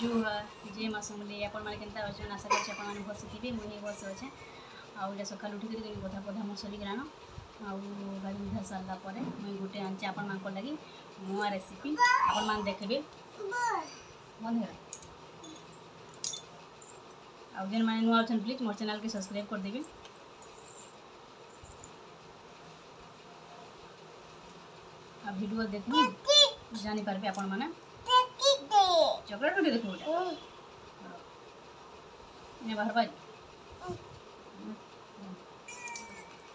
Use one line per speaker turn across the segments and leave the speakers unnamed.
बिजू जे मासुमली आपण मैंने केन्ता अच्छे आशा कर मैंने भलसे थे मुझे भलसे अच्छे आउटा सका उठिक गधा पधा मोर सरीगलान गाड़ी उधा सारापर मुझे गोटे आनी आपण मान लगे नुआ रेसिपी आपण मैंने देखिए बंद है आउ जेन मैंने नुआ अच्छे प्लीज मोर चैनल के सब्सक्राइब करदेवी आ वीडियो देखू जानी पारबे आपण माने चॉकलेट रोटी देखो ने बाहर बाज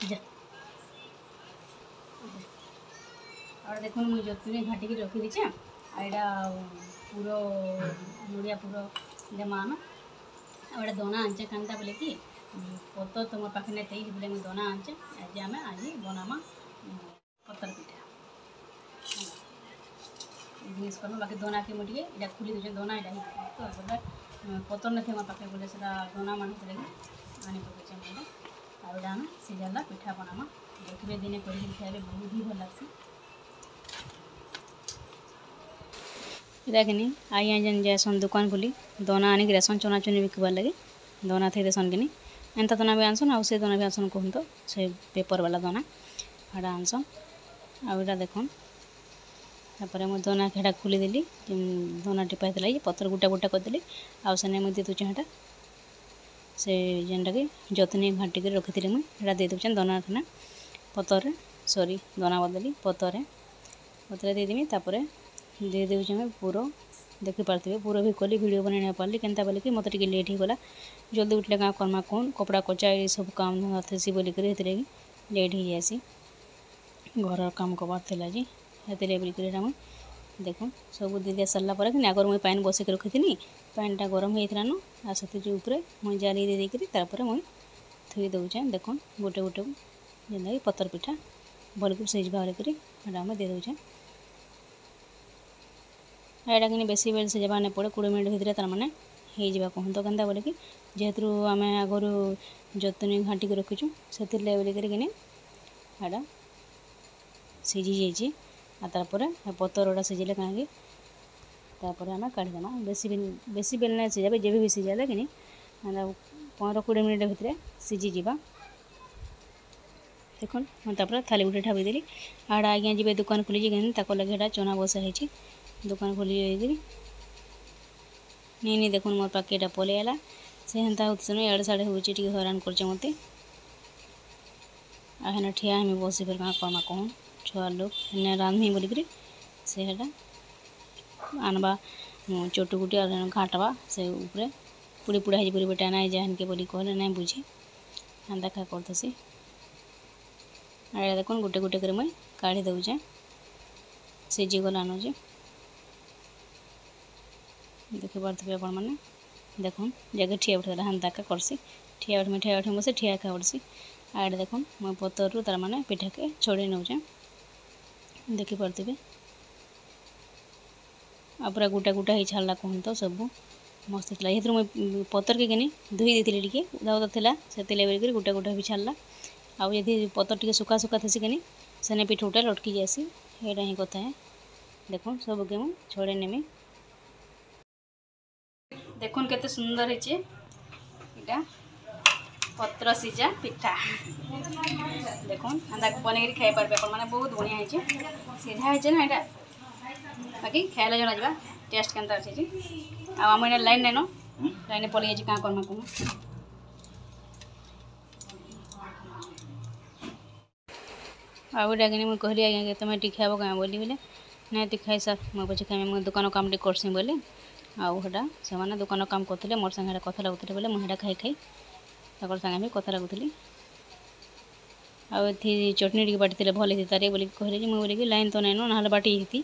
जा और देखो मुझे जोतने घाटी की रखी दीचे आईटा पूरा नड़िया पूरा देमान और दोना आंचे कांता बोले कि पतर तुम पाखे नहीं थी बोले मुझे दोना आंचे आज आम आज बनामा पतर पिठा जिनिस कर बाकी दोना के मुझे इटा खुली दूचे दोना इटा तो बोले पतर नहीं मोर पाखे बोले से दोना मान लगे आनी पकड़े मैंने आउटा आम सीझाला पिठा बनामा देखिए दिने कर खाइबे बहुत ही भल लगसी इटा कि आई जेन जासन दुकान खोली दोना आनिक रेसन चना चुनी बिकबार लगे दोना थे देसन कि एंता दोना भी आनसन आउ से दोना भी आनसन कहूँ तो से पेपर वाला दोना हाड़ा आनसन आउटा देखन तापर मुझे दोना खेड़ा खोलीदेली दोना टिपाई ये पतर गुटा गुटा करदेली आने मुझे दे दूचे से जेनटा कि जतनी घाटिक रखी मुझे दे दूचे दोना खाना पतर सॉरी दोना बदली पतरे पतरे देदेमी तापर दे दूचे पूरा देखी पार्थे पूरा भी कली वीडियो बना नहीं पार्ली केनता बोले कि मतलब लेट हो गला जल्दी उठले क्या करमा कौन कपड़ा कचा ये सब काम थी बोलिक लेट हो जासी घर काम कबार थी जी हेतु बोलिक मुझे देख सब दे दिया सारा पर कि आगर मुझे पानी बसैक रखी थी पानीटा गरम होता न आ से मुझे जाली दे देकर मुझे थी दूचे देख गोटे गोटे जेनता कि पतर पिठा भल सीझा बोलिक दे दूचे एटा कि बेसी बेल से जब नहीं पड़े 20 मिनट भितर तार मैंने हो कहूँ तो क्या बोले कि जेहेतु आम आगर जतनी घाटिक रखीचु से बोलिक एटा सीझी जाइए तापर पतरटा सीझे कहीं आम काढ़ीदमा बेसी बेल नहीं सीझा जब भी सीझाले कि 15-20 मिनट भितर सीझी जा देख मुझे थाली गुटे ठाई देली आड़ा आज्ञा जी दुकान खोली लगे चना बसा है दुकान खोली नहीं देखो मोर पाके पलैला से हेन्ता होती इड़े साढ़े हो हैरान कर मत आना ठिया हमें बसी फिर क्या करमा कहूँ छुआ लोग हेने रांधमी बोलिक से आनबा चटुकुटी और घाटवा से ऊपर पुड़ी पुड़ा हो बेटा ना जान के बोली कहले ना बुझे हेन्ता क्या करतेसी आड़े देख गोटे गोटे कर मुझे काढ़ी दौचे सीझी गलान जे देखी पारे आपण मैंने देख जगह ठिया उठा हेन्ता का करसी ठिया उठ बसे ठिया का पड़सी आड़े देख मैं पतर रू तार मैंने पिठा के छड़े नौचे देखी पारे आ पूरा गुटा गुटा ही छाड़ा कहूँ तो सब मस्त था ये मुझे पतर के धोई देती टे उदा उदा था से बोलिक गुटा गुटा भी छाड़ा आउ यदि पतर टे सुखा सुखा थी कि सेने पिठौटा लटकी जासी यहाँ ही कथा है देख सबके मुझे छड़े नेमी देखुन केते सुंदर है पत्र सीझा पिठा देखुन अंदा बनेक खाई पारे मैंने बहुत बढ़िया है सीझा है ना यहाँ बाकी खाइले जना जा टेस्ट केन्ता अच्छे आम लाइन नाइन लाइन पलि जाइए क्या करमा कहूँ आउटा कि मुझे कहली आज्ञा तुम टी खाब क्या बोली बोले ना तु खाई सर मुझे पचे खाई मुझे दुकान काम टे करसी बोले आउटा से मैंने दुकान काम करते मोर संगे कथा लगुले बोले मुझे खाई खाई तक सागे भी कथा लगुली आथी चटनी टी बाटी भल होती तारे बोलिक कहले मुझे बोलिक लाइन तो नाइन ना बाटी होती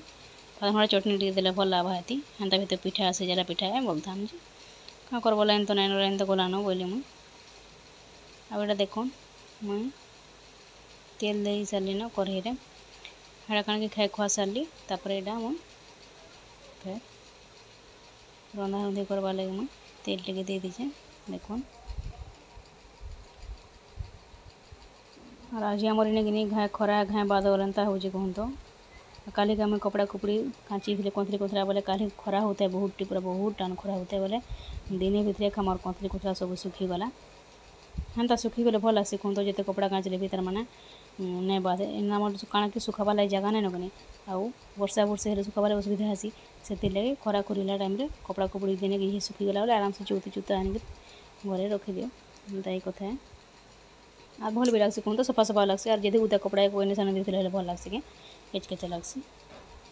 हमारा चटनी टी देले भल लाभ हेती हेन्ता भी पिठा सीझाला पिठा है बोलता जी क्या करब लाइन तो नाइन लाइन तो गलान बोली मुझे आउटा देख मुझे तेल दे सारे न कढ़ई हाँ कण कि खाई खुआ सारे तापर यहाँ मुझे फिर रंधा रंधी करवा लगे मुझे तेल टे दे दीचे देख और आज आमर इन घाए खरा घाए बादल एंता हो कहूँ तो काली आम कपड़ा कुपड़ी काची थे कंतरी कुतरा बोले काली खरा होता है बहुत पूरा बहुत टाण खरा होता है बोले दिने भितर आमर कंतरी कुतरा सब सुखीगला हेन्ता सुखीगले भल लग्सी कहूँ तो जिते कपड़ा काचले भी तार मैंने नहीं बात आम काଣା कि सुखाबा लगे जगह नहीं नकनी आउ वर्षा वर्षे हेल्ले सुखाबार असुविधा हेसी से लगे खरा खुरीला टाइम कपड़ा कुपड़ी दिने कि सुखीगला बोले आराम से चौती चूता आनिक घरे रखिदियो एंता ही कथा है आ भल भी लग्सी कहूँ तो सफा सफा लग्सी और जदि उदा कपड़ा कोई निशान देते भल लग्सी कि केचकेचा लग्सी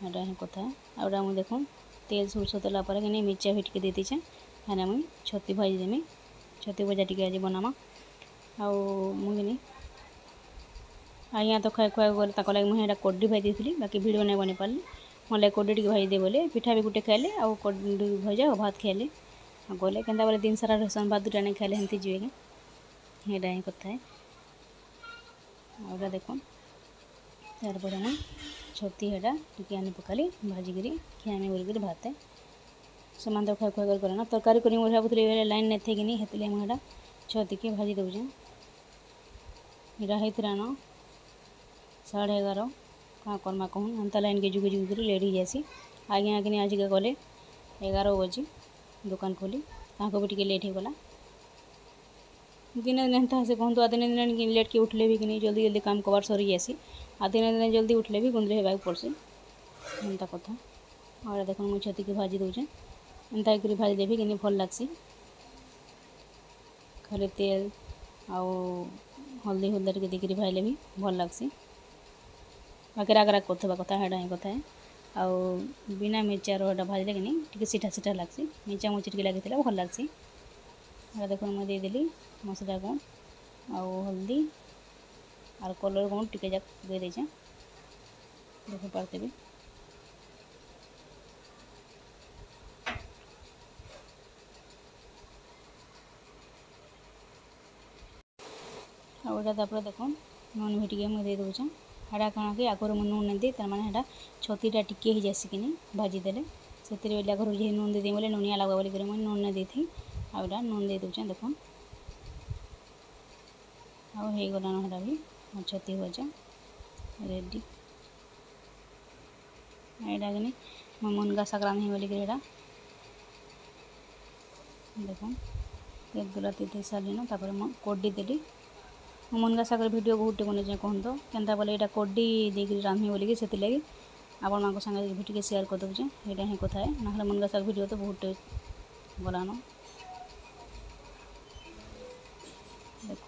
एटा ही कथा है आउटा मुझे देखूँ तेल सोरष तेला पर कि मिर्चा भी टे दे दीचे हेने मुई छती भाजी देमी छती भजा टे आज बनामा आउ मुझे आज्ञा तो खाए खुआ गले ताक लगे मुझे कोडी भाई देती बाकी भिडियो नहीं बनी पारे मोर कोडी टे भाई दे बोले पिठा भी गोटे खाइले आउ कोडी भजा और भात खाइले गले के बोले दिन सारा रेसन भात दुटा नहीं खाइले हेमती जीवे कि एटा ही कथा है आउटा देखो तार पर मुझे छती हेटा टिके आनी पकाली भाजिकी खियामी बोलिक भात से तो खाए खुआ करे ना तरकारी कर भावुली लाइन नहीं थे कि नहीं हेतु मुझे छती के भाजी दौचे इटा होता न 11:30 क्या करमा कहूँ एंता लाइन के जुगे जुगे कर लेट हो जासी आज्ञा कि आज के गले 11 बजे दुकान खोली ताको भी टे लेट होगला दिने दिन एंता से कहूँ आ दिने दिन लेट के उठले भी कि नहीं जल्दी जल्दी काम कबार सरी जासी आ दिने दिन जल्दी उठले भी गुंदरे होगा पड़सी एंता कथा और देखो मुझे छती की भाजी दौचे एंता कर भाजी देवी कि भल लग्सी खाली तेल आउ हल्दी हल्दा टे देकर भाइले भी भल लग्सी बाकी राग राग करवा कथा हेटा ही कथा है आउ बिना मिर्चार एटा भाजले कि नहीं सीठा सीठा लग्सी मिर्चा मुर्ची टे लगी भल लग्सी देखो मुझे देदेली मसला गुण आउ हल्दी और कलर गुण टे जाक दे देचे देख पारते भी आउटा तापर देखो नून भी टे मुझे दे दूचे हेटा कण कि आगर मुझे नून नहीं दी तार मैंने हेटा छतीटा टिके ही जासी कि भाजीदेले से आगर जे नून दे बोले नूनिया लगा बोलिक मुझे नून नहीं दी आउटा नून दे दूचे देख आईगलान हेटा भी मोर छती भजा रेडी एटा कि मैं मुनगा शाग रांधि बोलिक देख तेल गुला दे सारे तापर कोडी देली मुनगा शागर भिडियो बहुत बने कहूँ तो केन्ता बोले यहाँ कोडी देकर रांधि बोलिक से लगे आपण मान सागे भी टे सेयार कर दूचे यहाँ ही कथा है ना मुनगा शाग भिडियो तो बहुत गलान देख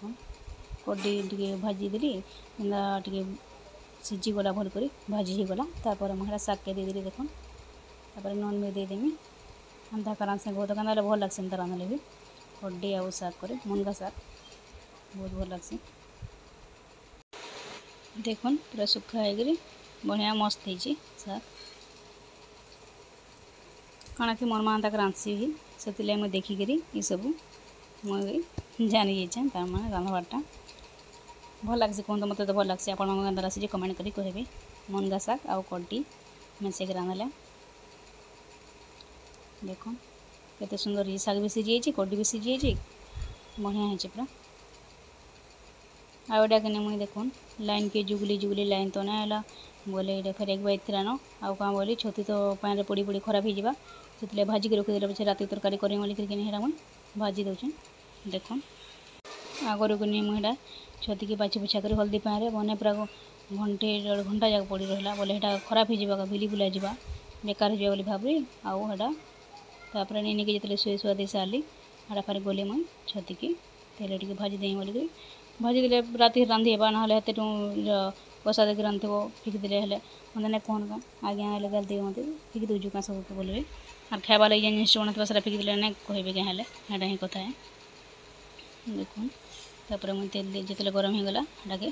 कोडी टे भाजी देली केन्ता टे सीझीगला भल कर भाजी होगला तापर मुझे शाग के देदेली देख तापर नून भी देदेमी एंता करान से बहुत केन्ता भल लग्सी एंता रांधले भी कोडी आउ शाग करे मुनगा शाग बहुत भल लग्सी देखुन पूरा सुखा है बढ़िया मस्त है शाग कण कि मोर माँ तक रांधसी भी से मुझे देखिक ये सब मुझे जानी जाइए तार मैंने रांधबारटा भल लग्सी कहूँ तो मतलब तो भल लग्सी आपण केन्ता लासी कमेंट करी कहबे मुनगा शाग आउ कोडी मिसेक रांधले देख केते सुंदर ये शाग भी सीझी जाइए कोडी भी सीझी जाइए बढ़िया है पूरा आउटा कि मुझे देखुन लाइन के जुगली जुगली लाइन तो ना है बोले ये फिर एक बार थी न आउ क्या बोली छती तो पानी पड़ी पड़ी खराब हो से भाजिक रखीदे पचे राति तरकारी करें बोलिक मुझे भाजी दौचे देख आगर को मुझे छती की बाछी बुछा कर हल्दी पाए बने पूरा घंटे 1.5 घंटा जाक पड़ी रहा बोले यहाँ खराब हो बिली बुला जा बेकार हो बोली भावी आउ तापर नहीं कि जितने शुए शुआ दे सारी हाँ फेर गली मुई छती की तेल टे भाजी दे बोलिक भाजी दे राति रांधि हेबा ना हेते कषा देकर रांधि फिकिदे हेले मतलब नहीं कहन का आज्ञा हेल्ले गलती मत फिकी दूजु क्या सब बोलबे और खाइबा लगे जिन बना था फिकिदे नहीं कहबे क्या हेल्ले हेटा ही कथा है देखुन तापर मुझे तेल जितने गरम होगला हेटा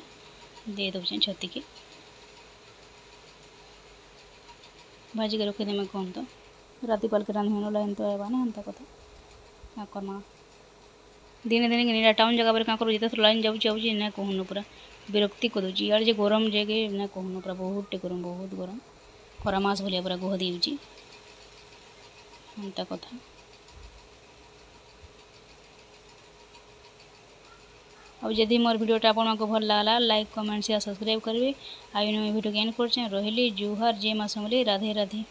दे दूचे छती की भाजी के रखीदे मैं कहूँ तो राति पाल के रांधि लाइन तो आवा ना एंता कथा क्या करमा दिने दिने कि टाउन जगह पर क्या करूँ जिते लाइन जाऊँगी ना कहूँ पूरा विरक्ति कर दूची यार जे गरम जगह ना कहूँ पूरा बहुत गरम खरा मास भाया पूरा गोह दूची एंता कथा और जदि मोर वीडियोटा आपको भल लगला लाइक कमेंट शेयर सब्सक्राइब करेंगे। आई वीडियो के एंड कर रही जुहर जय माँ समलेई राधे राधे।